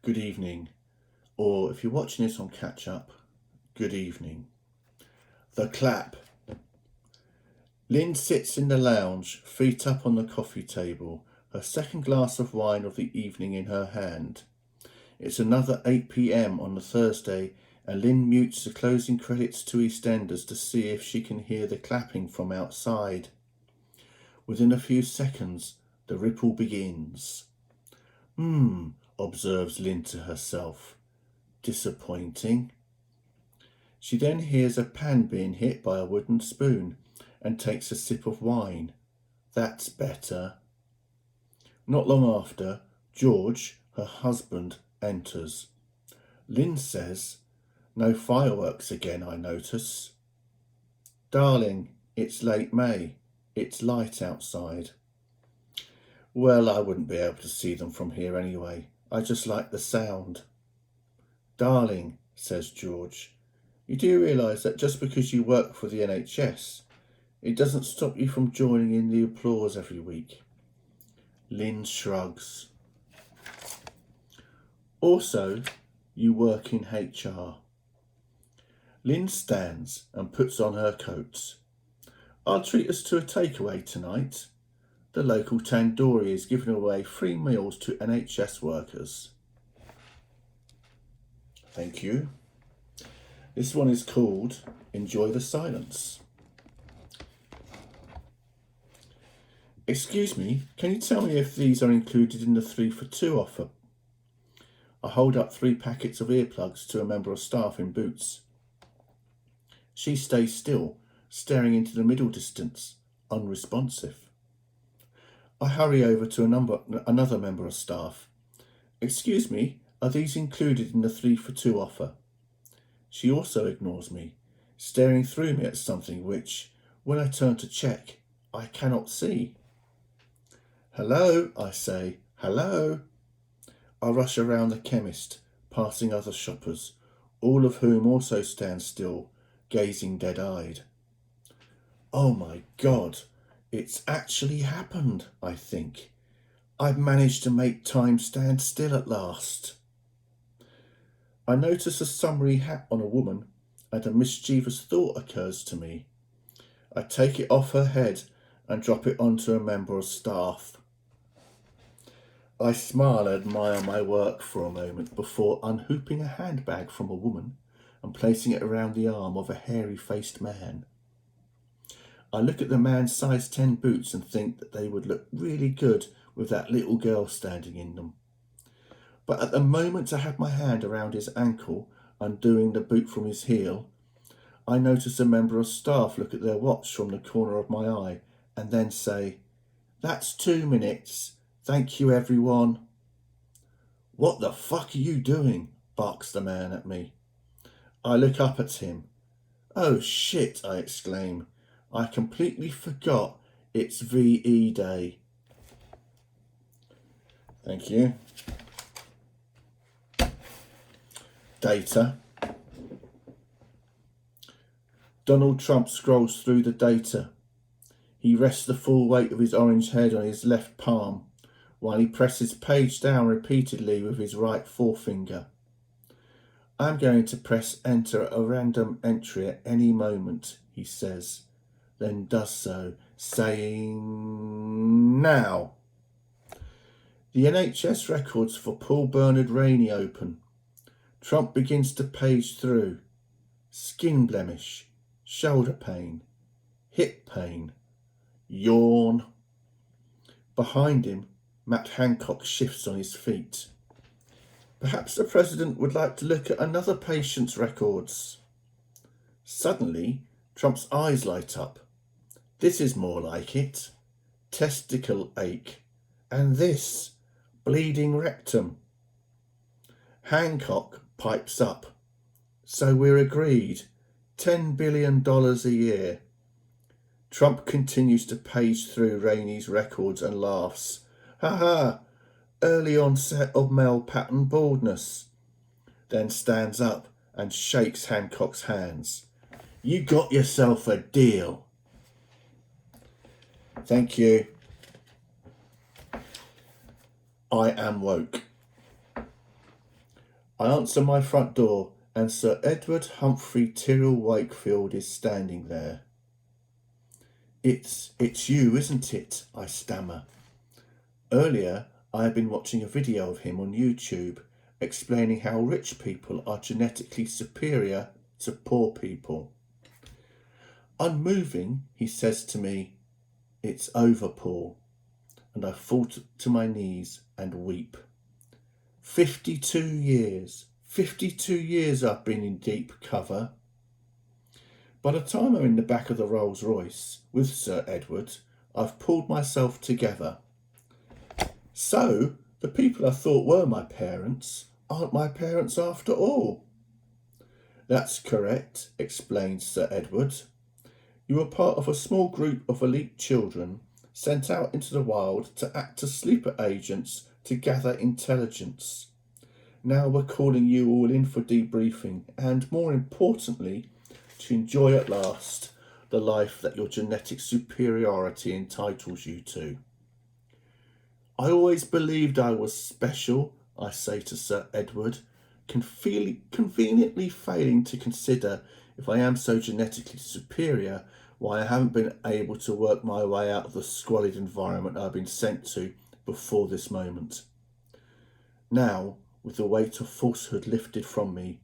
good evening. Or if you're watching this on catch up, good evening. The clap. Lynn sits in the lounge, feet up on the coffee table, her second glass of wine of the evening in her hand. It's another 8 p.m. on the Thursday, and Lynn mutes the closing credits to EastEnders to see if she can hear the clapping from outside. Within a few seconds, the ripple begins. Observes Lynn to herself. Disappointing. She then hears a pan being hit by a wooden spoon and takes a sip of wine. That's better. Not long after, George, her husband, enters. Lynn says, "No fireworks again, I notice." "Darling, it's late May. It's light outside." "Well, I wouldn't be able to see them from here anyway. I just like the sound." "Darling," says George, "you do realise that just because you work for the NHS, it doesn't stop you from joining in the applause every week." Lynn shrugs. "Also, you work in HR." Lynn stands and puts on her coat. "I'll treat us to a takeaway tonight. The local tandoori is giving away free meals to NHS workers." Thank you. This one is called Enjoy the Silence. "Excuse me, can you tell me if these are included in the 3 for 2 offer?" I hold up 3 packets of earplugs to a member of staff in boots. She stays still, staring into the middle distance, unresponsive. I hurry over to another member of staff. "Excuse me, are these included in the 3 for 2 offer?" She also ignores me, staring through me at something which, when I turn to check, I cannot see. "Hello," I say. "Hello." I rush around the chemist, passing other shoppers, all of whom also stand still, gazing dead-eyed. Oh my God, it's actually happened, I think. I've managed to make time stand still at last. I notice a summery hat on a woman, and a mischievous thought occurs to me. I take it off her head and drop it onto a member of staff. I smile and admire my work for a moment before unhooping a handbag from a woman and placing it around the arm of a hairy-faced man. I look at the man's size 10 boots and think that they would look really good with that little girl standing in them. But at the moment I have my hand around his ankle, undoing the boot from his heel, I notice a member of staff look at their watch from the corner of my eye and then say, "That's 2 minutes. Thank you, everyone." "What the fuck are you doing?" barks the man at me. I look up at him. "Oh shit," I exclaim. "I completely forgot it's VE Day." Thank you. Data. Donald Trump scrolls through the data. He rests the full weight of his orange head on his left palm, while he presses page down repeatedly with his right forefinger. "I'm going to press enter a random entry at any moment," he says, then does so, saying, "Now." The NHS records for Paul Bernard Rainey open. Trump begins to page through. Skin blemish, shoulder pain, hip pain, yawn. Behind him, Matt Hancock shifts on his feet. Perhaps the president would like to look at another patient's records. Suddenly, Trump's eyes light up. This is more like it. Testicle ache. And this, bleeding rectum. Hancock pipes up. "So we're agreed. $10 billion a year." Trump continues to page through Rainey's records and laughs. "Ha ha, early onset of male pattern baldness." Then stands up and shakes Hancock's hands. "You got yourself a deal." Thank you. I am woke. I answer my front door, and Sir Edward Humphrey Tyrrell Wakefield is standing there. It's you, isn't it? I stammer. Earlier, I had been watching a video of him on YouTube explaining how rich people are genetically superior to poor people. Unmoving, he says to me, "It's over, Paul," and I fall to my knees and weep. 52 years I've been in deep cover. By the time I'm in the back of the Rolls Royce with Sir Edward, I've pulled myself together. So, the people I thought were my parents aren't my parents after all. That's correct, explains Sir Edward. You were part of a small group of elite children sent out into the wild to act as sleeper agents to gather intelligence. Now we're calling you all in for debriefing and, more importantly, to enjoy at last the life that your genetic superiority entitles you to. I always believed I was special, I say to Sir Edward, conveniently failing to consider, if I am so genetically superior, why I haven't been able to work my way out of the squalid environment I've been sent to before this moment. Now, with the weight of falsehood lifted from me,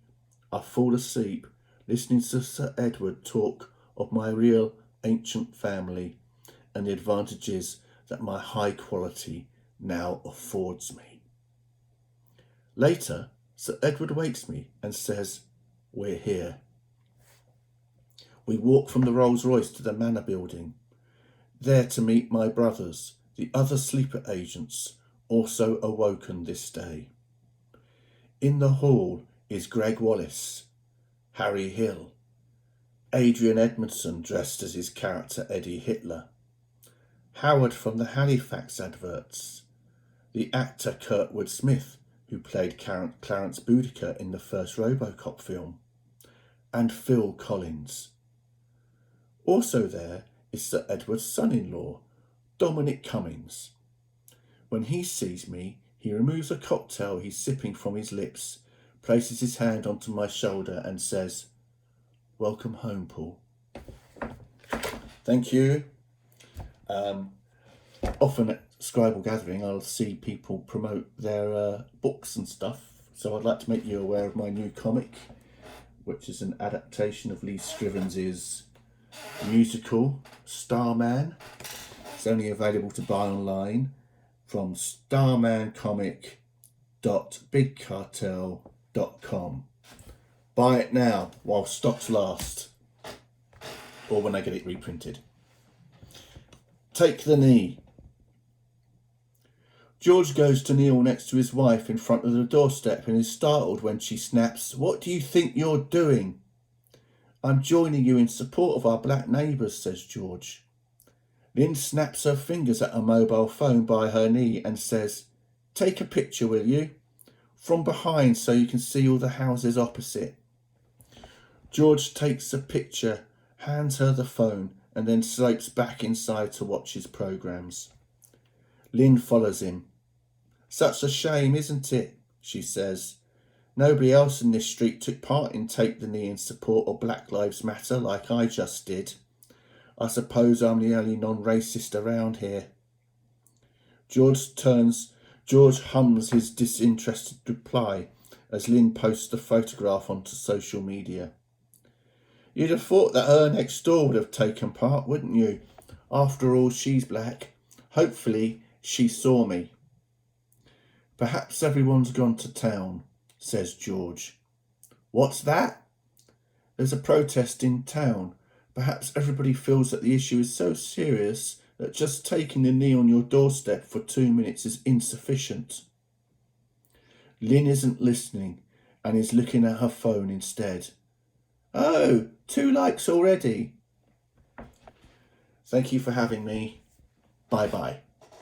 I fall asleep listening to Sir Edward talk of my real ancient family and the advantages that my high quality now affords me. Later, Sir Edward wakes me and says, "We're here." We walk from the Rolls Royce to the Manor building, there to meet my brothers, the other sleeper agents, also awoken this day. In the hall is Greg Wallace, Harry Hill, Adrian Edmondson dressed as his character Eddie Hitler, Howard from the Halifax adverts, the actor Kurtwood Smith, who played Clarence Boudica in the first RoboCop film, and Phil Collins. Also there is Sir Edward's son-in-law, Dominic Cummings. When he sees me, he removes a cocktail he's sipping from his lips, places his hand onto my shoulder and says, "Welcome home, Paul." Thank you. Often at Scribal Gathering, I'll see people promote their books and stuff, so I'd like to make you aware of my new comic, which is an adaptation of Lee Scrivens' musical Starman. It's only available to buy online from starmancomic.bigcartel.com. Buy it now while stocks last, or when I get it reprinted. Take the knee. George goes to kneel next to his wife in front of the doorstep and is startled when she snaps, "What do you think you're doing?" "I'm joining you in support of our black neighbours," says George. Lynn snaps her fingers at a mobile phone by her knee and says, "Take a picture, will you? From behind so you can see all the houses opposite." George takes a picture, hands her the phone, and then slopes back inside to watch his programmes. Lynn follows him. "Such a shame, isn't it?" she says. "Nobody else in this street took part in Take the Knee in support of Black Lives Matter like I just did. I suppose I'm the only non-racist around here." George hums his disinterested reply as Lynn posts the photograph onto social media. "You'd have thought that her next door would have taken part, wouldn't you? After all, she's black. Hopefully, she saw me." "Perhaps everyone's gone to town," says George. "What's that?" "There's a protest in town. Perhaps everybody feels that the issue is so serious that just taking the knee on your doorstep for 2 minutes is insufficient." Lynn isn't listening and is looking at her phone instead. "Oh, 2 likes already." Thank you for having me. Bye-bye.